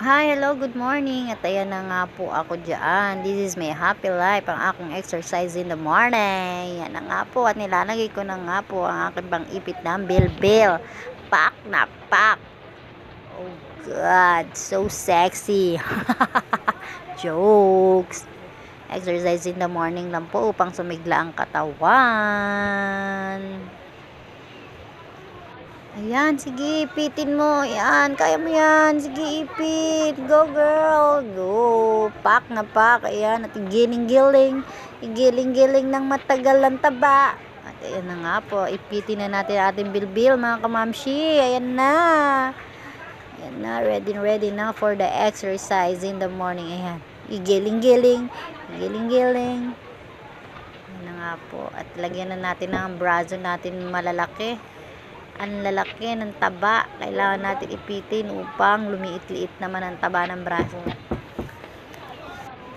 Hi, hello, good morning. At ayan na nga po ako dyan. This is my happy life, ang aking exercise in the morning. Yan na nga po at nilalagay ko na nga po ang aking pang ipit ng bilbil. Pak na pak. Oh God, so sexy. Jokes. Exercise in the morning lang po upang sumigla ang katawan. Ayan, sige, ipitin mo. Ayan, kaya mo yan. Sige, ipit. Go, girl. Go. Pak na pak. Ayan, at igiling-giling. Igiling-giling ng matagal ang taba. At ayan na nga po. Ipitin na natin ating bilbil, mga kamamshi. Ayan na. Ayan na. Ready na for the exercise in the morning. Ayan. Igiling-giling. Igiling-giling. Ayan na nga po. At lagyan na natin ang braso natin malalaki. Ang lalaki ng taba, kailangan natin ipitin upang lumiit-liit naman ang taba ng braso.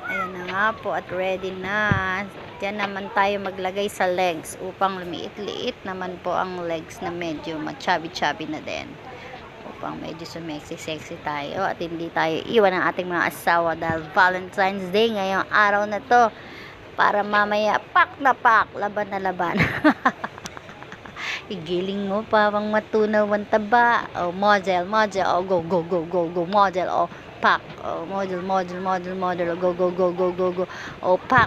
Ayan na nga po at ready na. Diyan naman tayo maglagay sa legs upang lumiit-liit naman po ang legs na medyo ma-chubby-chubby na din. Upang medyo sumexy-sexy tayo at hindi tayo iwan ng ating mga asawa dahil Valentine's Day ngayong araw na to. Para mamaya pak na pak, laban na laban. Igiling mo pa pang matunaw ang taba. Oh, model. Oh, go. Model. Oh, pak. Oh, model. Oh, go. Oh, pak.